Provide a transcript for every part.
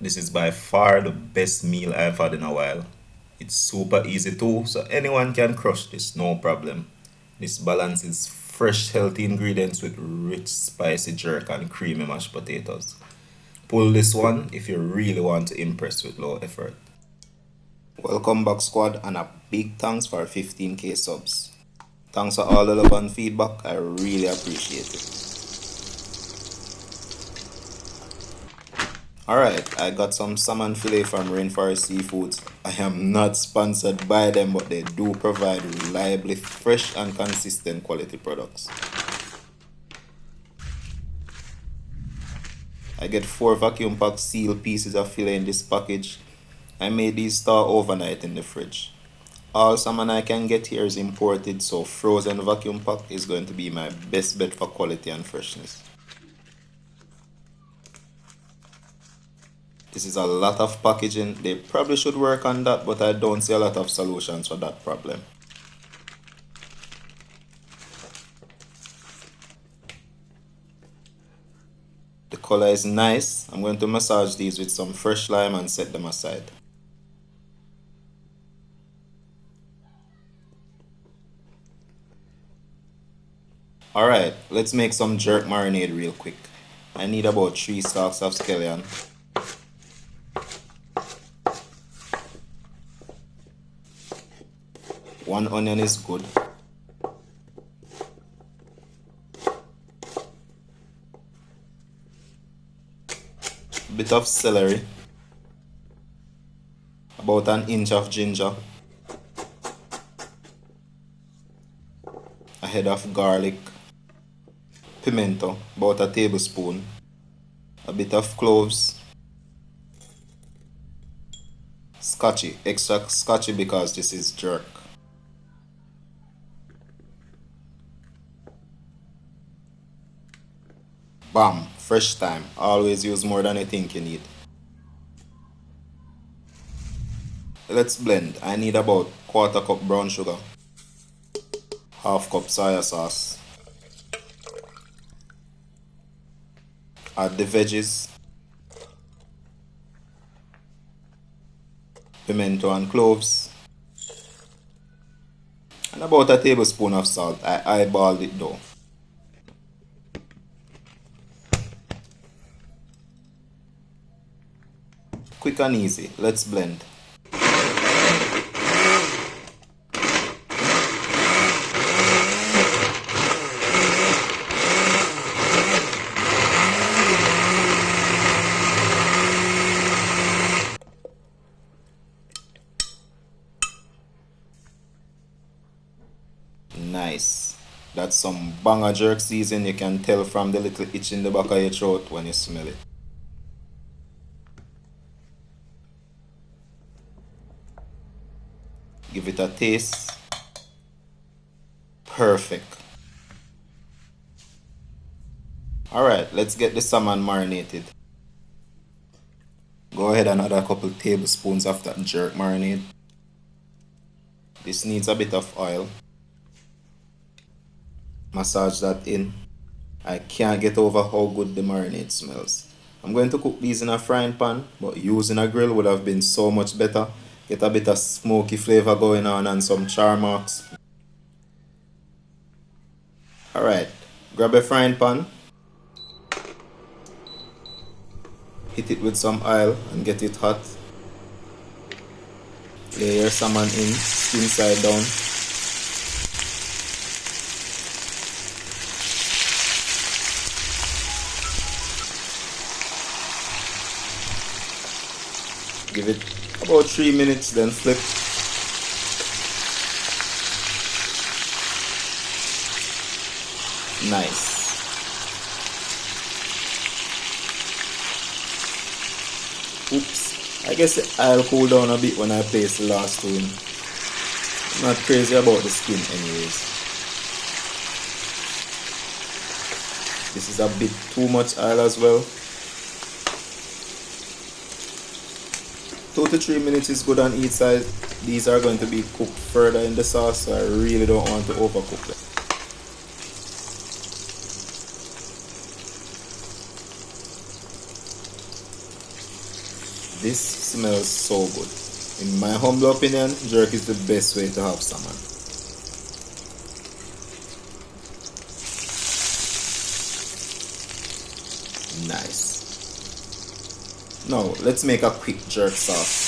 This is by far the best meal I've had in a while. It's super easy too, so anyone can crush this, no problem. This balances fresh, healthy ingredients with rich, spicy jerk and creamy mashed potatoes. Pull this one if you really want to impress with low effort. Welcome back, squad, and a big thanks for 15k subs. Thanks for all the love and feedback, I really appreciate it. Alright, I got some salmon fillet from Rainforest Seafoods. I am not sponsored by them, but they do provide reliably fresh and consistent quality products. I get 4 vacuum packed sealed pieces of fillet in this package. I made these store overnight in the fridge. All salmon I can get here is imported, so frozen vacuum pack is going to be my best bet for quality and freshness. This is a lot of packaging. They probably should work on that, but I don't see a lot of solutions for that problem. The color is nice. I'm going to massage these with some fresh lime and set them aside. Alright, let's make some jerk marinade real quick. I need about 3 stalks of scallion. 1 onion is good. A bit of celery. About 1 inch of ginger. A head of garlic. Pimento, about 1 tablespoon. A bit of cloves. Scotchy, extra scotchy because this is jerk. Bam, fresh thyme. Always use more than you think you need. Let's blend. I need about 1/4 cup brown sugar, 1/2 cup soya sauce. Add the veggies, pimento and cloves, and about 1 tablespoon of salt. I eyeballed it though. Quick and easy. Let's blend. Nice. That's some banger jerk season. You can tell from the little itch in the back of your throat when you smell it. Give it a taste. Perfect. Alright, let's get the salmon marinated. Go ahead and add a couple tablespoons of that jerk marinade. This needs a bit of oil. Massage that in. I can't get over how good the marinade smells. I'm going to cook these in a frying pan, but using a grill would have been so much better. Get a bit of smoky flavor going on and some char marks. Alright, grab a frying pan. Hit it with some oil and get it hot. Lay your salmon in, skin side down. Give it about 3 minutes, then flip. Nice. Oops, I guess I'll cool down a bit when I place the last two in. I'm not crazy about the skin anyways. This is a bit too much oil as well. 2 to 3 minutes is good on each side. These are going to be cooked further in the sauce, so I really don't want to overcook them. This smells so good. In my humble opinion, jerk is the best way to have salmon. Nice. Now, let's make a quick jerk sauce.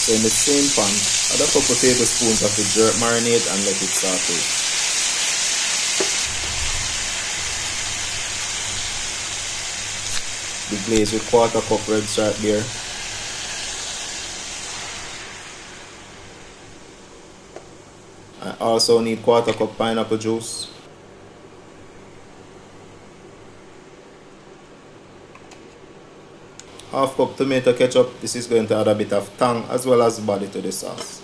So in the same pan, add a couple tablespoons of the jerk marinade and let it saute. Deglaze with 1/4 cup red sharp beer. I also need 1/4 cup pineapple juice. Half cup tomato ketchup. This is going to add a bit of tang as well as body to the sauce.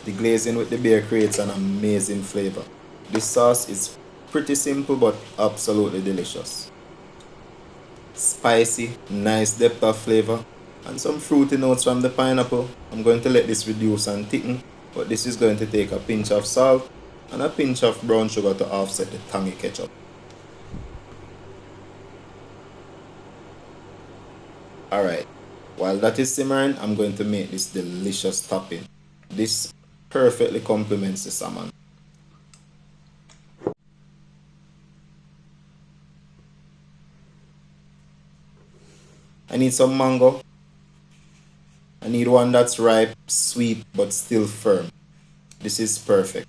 The glazing with the beer creates an amazing flavor. This sauce is pretty simple but absolutely delicious. Spicy, nice depth of flavor, and some fruity notes from the pineapple. I'm going to let this reduce and thicken, but this is going to take a pinch of salt and a pinch of brown sugar to offset the tangy ketchup. Alright, while that is simmering, I'm going to make this delicious topping. This perfectly complements the salmon. I need some mango. I need one that's ripe, sweet, but still firm. This is perfect.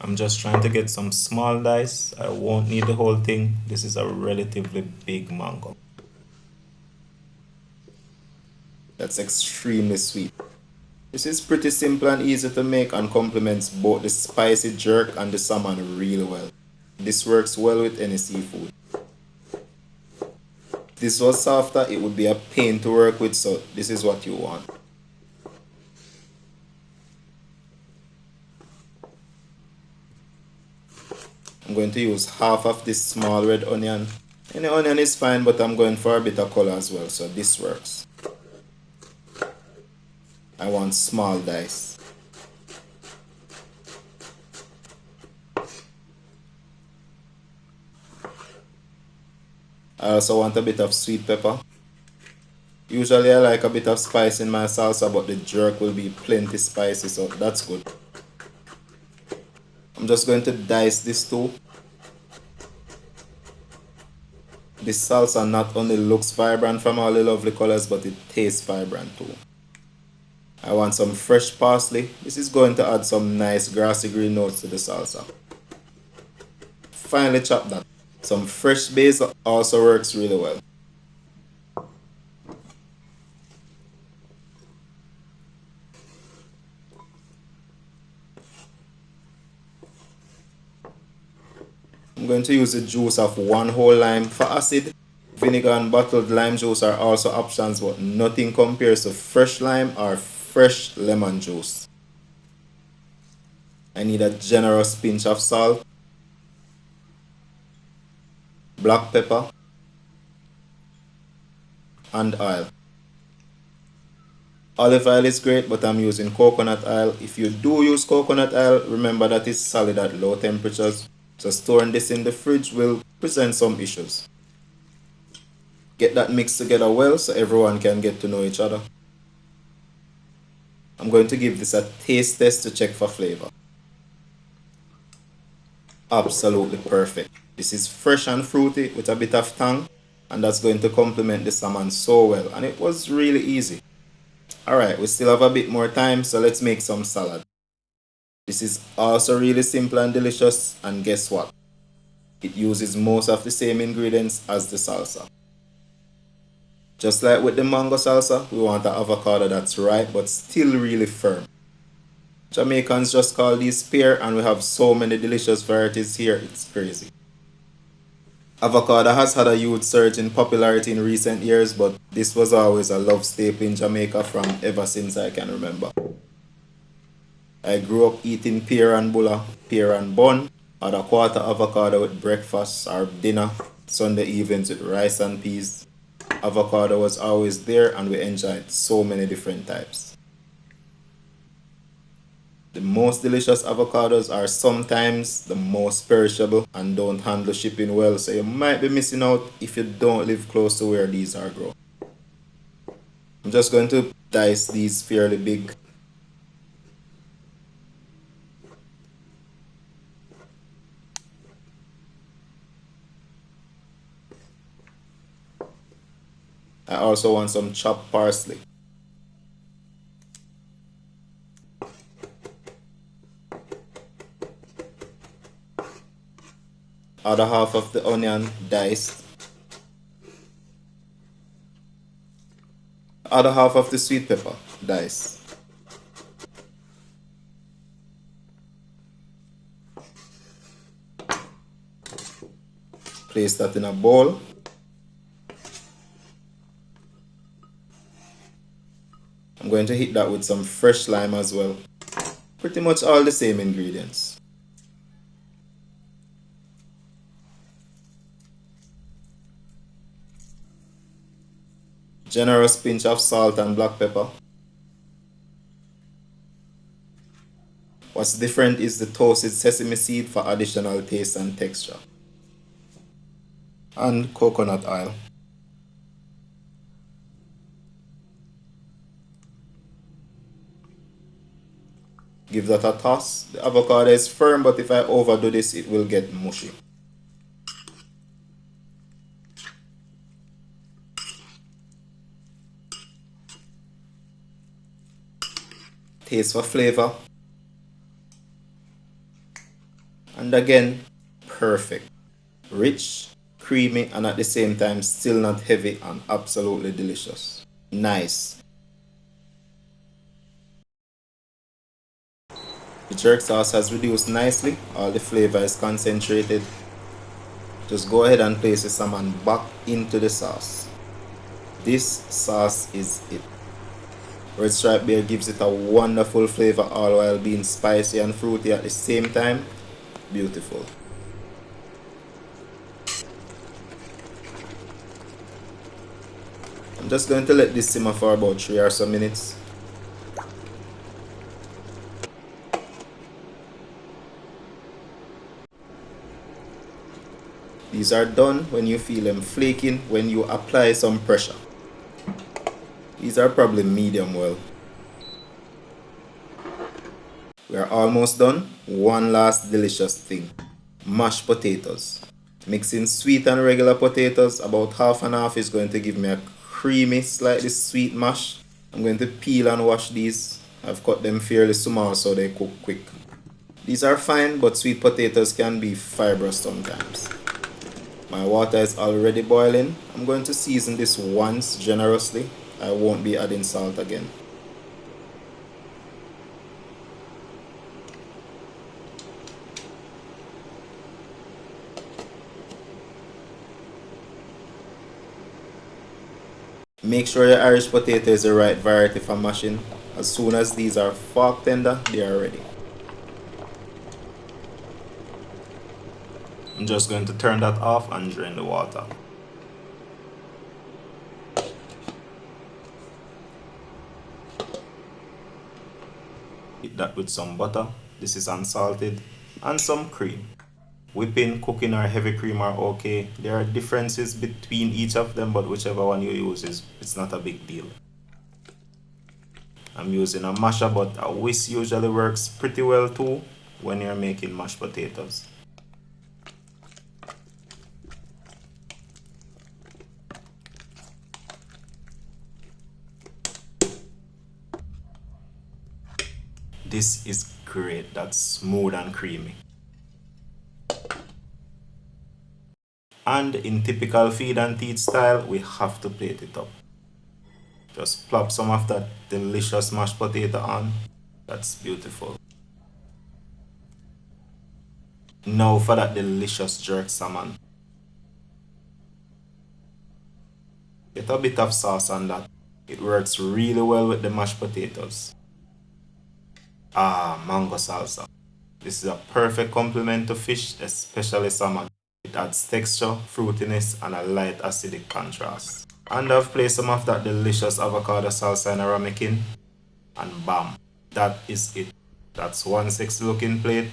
I'm just trying to get some small dice. I won't need the whole thing. This is a relatively big mango. That's extremely sweet. This is pretty simple and easy to make and complements both the spicy jerk and the salmon really well. This works well with any seafood. If this was softer, it would be a pain to work with, so this is what you want. I'm going to use half of this small red onion. Any onion is fine, but I'm going for a bit of color as well, so this works. I want small dice. I also want a bit of sweet pepper. Usually I like a bit of spice in my salsa, but the jerk will be plenty spicy, so that's good. I'm just going to dice this too. This salsa not only looks vibrant from all the lovely colors, but it tastes vibrant too. I want some fresh parsley. This is going to add some nice grassy green notes to the salsa. Finally chop that. Some fresh basil also works really well. I'm going to use the juice of 1 whole lime. For acid, vinegar and bottled lime juice are also options, but nothing compares to fresh lime or fresh lemon juice. I need a generous pinch of salt, black pepper, and oil. Olive oil is great, but I'm using coconut oil. If you do use coconut oil, remember that it's solid at low temperatures, so storing this in the fridge will present some issues. Get that mixed together well so everyone can get to know each other. I'm going to give this a taste test to check for flavor. Absolutely perfect. This is fresh and fruity with a bit of tang, and that's going to complement the salmon so well, and it was really easy. Alright, we still have a bit more time, so let's make some salad. This is also really simple and delicious, and guess what? It uses most of the same ingredients as the salsa. Just like with the mango salsa, we want an avocado that's ripe but still really firm. Jamaicans just call these pear, and we have so many delicious varieties here, it's crazy. Avocado has had a huge surge in popularity in recent years, but this was always a love staple in Jamaica from ever since I can remember. I grew up eating pear and bulla, pear and bun, had a 1/4 avocado with breakfast or dinner, Sunday evenings with rice and peas. Avocado was always there and we enjoyed so many different types. The most delicious avocados are sometimes the most perishable and don't handle shipping well, so you might be missing out if you don't live close to where these are grown. I'm just going to dice these fairly big. I also want some chopped parsley. Other half of the onion diced. Other half of the sweet pepper diced. Place that in a bowl. I'm going to hit that with some fresh lime as well. Pretty much all the same ingredients. Generous pinch of salt and black pepper. What's different is the toasted sesame seed for additional taste and texture. And coconut oil. Give that a toss. The avocado is firm, but if I overdo this, it will get mushy. Taste for flavor. And again, perfect. Rich, creamy, and at the same time still not heavy and absolutely delicious. Nice. The jerk sauce has reduced nicely. All the flavor is concentrated. Just go ahead and place the salmon back into the sauce. This sauce is it. Red stripe beer gives it a wonderful flavor all while being spicy and fruity at the same time. Beautiful. I'm just going to let this simmer for about 3 or so minutes. These are done when you feel them flaking when you apply some pressure. These are probably medium well. We are almost done. One last delicious thing. Mashed potatoes. Mixing sweet and regular potatoes, about half and half, is going to give me a creamy, slightly sweet mash. I'm going to peel and wash these. I've cut them fairly small so they cook quick. These are fine, but sweet potatoes can be fibrous sometimes. My water is already boiling. I'm going to season this once generously. I won't be adding salt again. Make sure your Irish potato is the right variety for mashing. As soon as these are fork tender, they are ready. I'm just going to turn that off and drain the water. Hit that with some butter. This is unsalted. And some cream. Whipping, cooking, or heavy cream are okay. There are differences between each of them, but whichever one you use, it's not a big deal. I'm using a masher, but a whisk usually works pretty well too when you're making mashed potatoes. This is great. That's smooth and creamy. And in typical feed and teach style, we have to plate it up. Just plop some of that delicious mashed potato on. That's beautiful. Now for that delicious jerk salmon. Get a bit of sauce on that. It works really well with the mashed potatoes. Mango salsa. This is a perfect complement to fish, especially salmon. It adds texture, fruitiness, and a light acidic contrast. And I've placed some of that delicious avocado salsa in a ramekin. And bam, that is it. That's one sexy looking plate,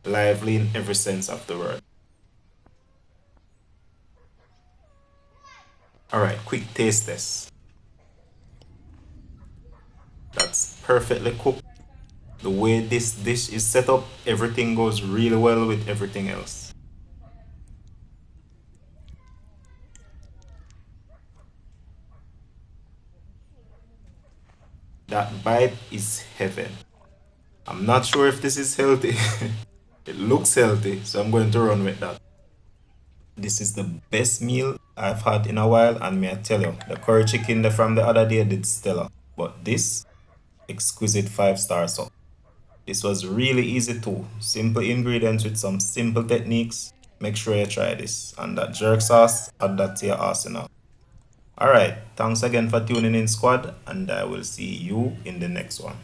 lively in every sense of the word. Alright, quick taste test. That's perfectly cooked. The way this dish is set up, everything goes really well with everything else. That bite is heaven. I'm not sure if this is healthy. It looks healthy, so I'm going to run with that. This is the best meal I've had in a while, and may I tell you, the curry chicken from the other day did stellar. But this, exquisite 5 star so. This was really easy too. Simple ingredients with some simple techniques. Make sure you try this. And that jerk sauce, add that to your arsenal. Alright, thanks again for tuning in, squad, and I will see you in the next one.